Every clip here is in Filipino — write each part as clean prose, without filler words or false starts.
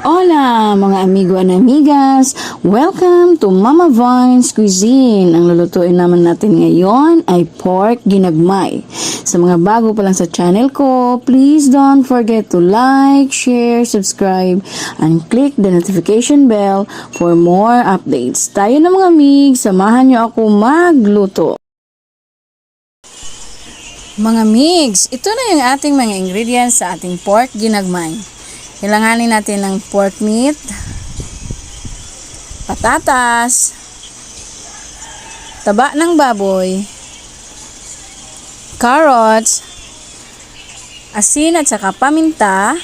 Hola mga amigo and amigas! Welcome to Mama Vine's Cuisine. Ang lulutuin naman natin ngayon ay pork ginagmay. Sa mga bago pa lang sa channel ko, please don't forget to like, share, subscribe, and click the notification bell for more updates. Tayo na mga amig, samahan nyo ako magluto. Mga migs, ito na yung ating mga ingredients sa ating pork ginagmay. Kailanganin natin ng pork meat, patatas, taba ng baboy, carrots, asin at saka paminta,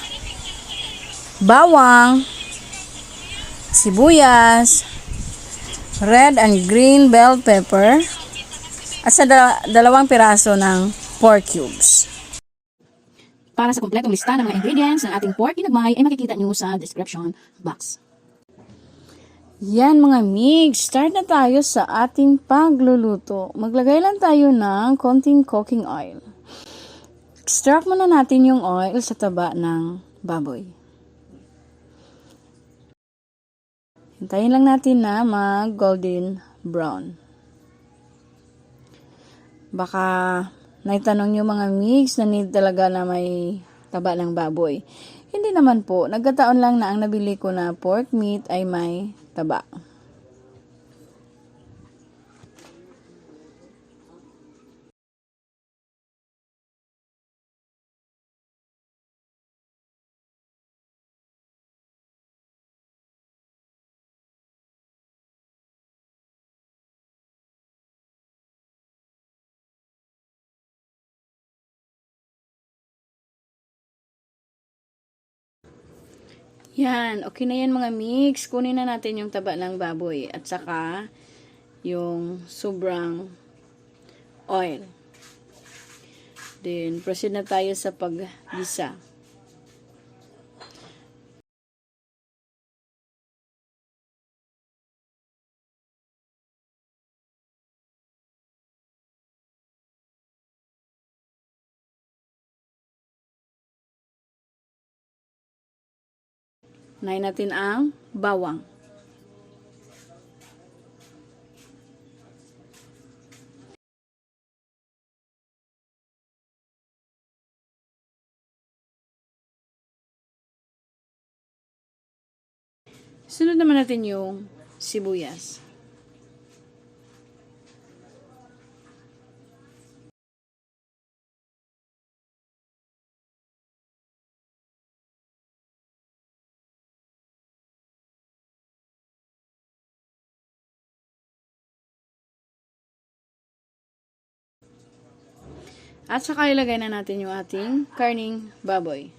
bawang, sibuyas, red and green bell pepper, at sa dalawang piraso ng pork cubes. Para sa kompletong lista ng mga ingredients ng ating pork ginagmay ay makikita nyo sa description box. Yan mga migs, start na tayo sa ating pagluluto. Maglagay lang tayo ng konting cooking oil. Extract muna natin yung oil sa taba ng baboy. Hintayin lang natin na mag golden brown. Baka naitanong nyo mga migs na need talaga na may taba ng baboy. Hindi naman po. Nagkataon lang na ang nabili ko na pork meat ay may taba. Yan, okay na yan mga mix. Kunin na natin yung taba ng baboy at saka yung sobrang oil. Then, proceed na tayo sa paggisa. Unahin natin ang bawang. Sunod naman natin yung sibuyas. At saka ilagay na natin yung ating karning baboy.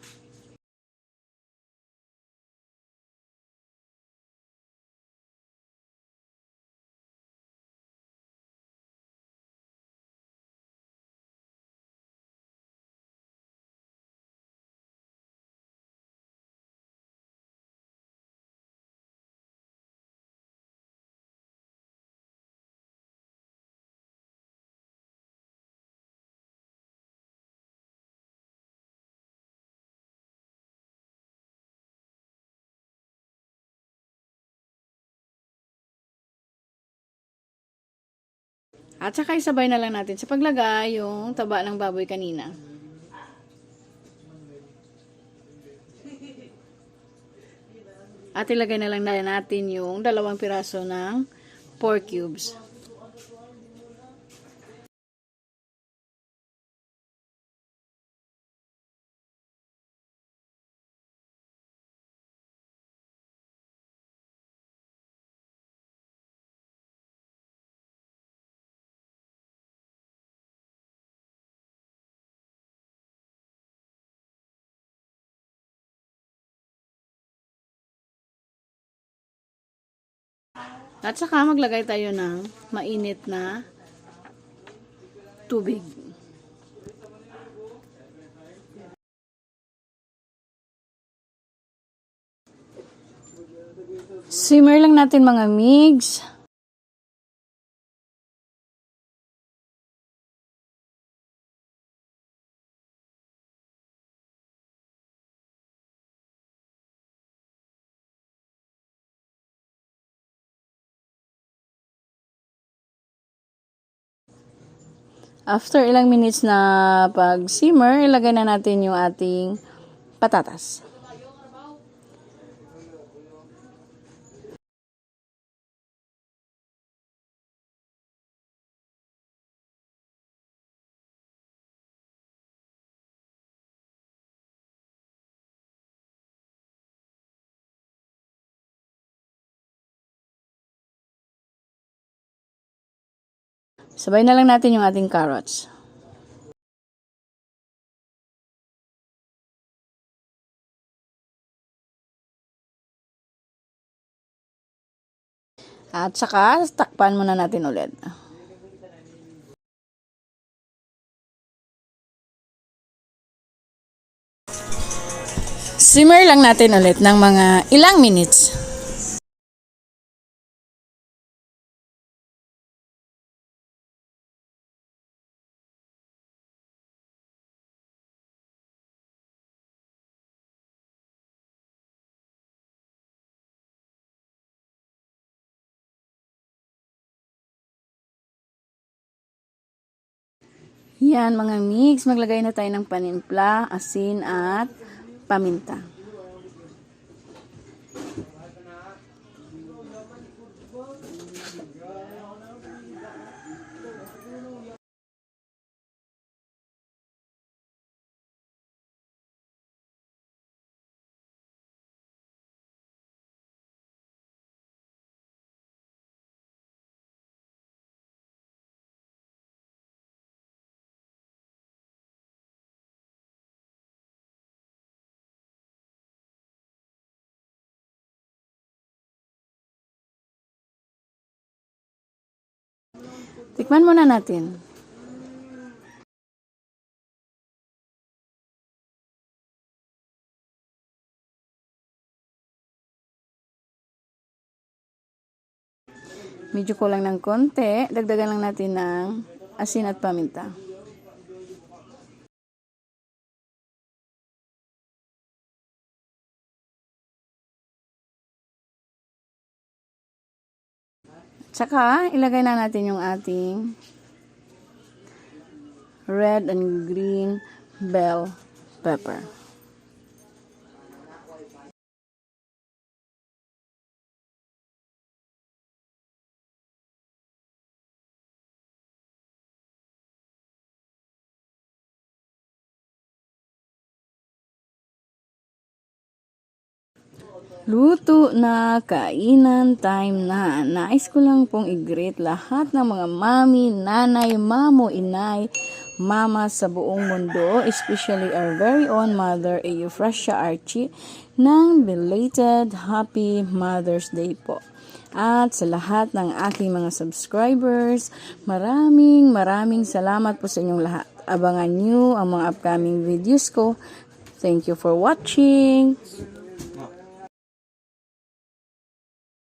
At saka isabay na lang natin sa paglagay yung taba ng baboy kanina. At ilagay na lang natin yung dalawang piraso ng pork cubes. At saka maglagay tayo ng mainit na tubig. Simmer lang natin mga migs. After ilang minutes na pag-simmer, ilagay na natin yung ating patatas. Sabay na lang natin yung ating carrots. At saka, takpan muna natin ulit. Simmer lang natin ulit ng mga ilang minutes. Yan mga mix, maglagay na tayo ng panimpla, asin at paminta. Tikman muna natin. Medyo kulang ng konti. Dagdagan lang natin ng asin at paminta. Tsaka, ilagay na natin yung ating red and green bell pepper. Luto na, kainan time na. Nais ko lang pong i-greet lahat ng mga mami, nanay, mamo, inay, mama sa buong mundo, especially our very own mother, Eufrasia Archie, ng belated Happy Mother's Day po. At sa lahat ng aking mga subscribers, maraming salamat po sa inyong lahat. Abangan nyo ang mga upcoming videos ko. Thank you for watching.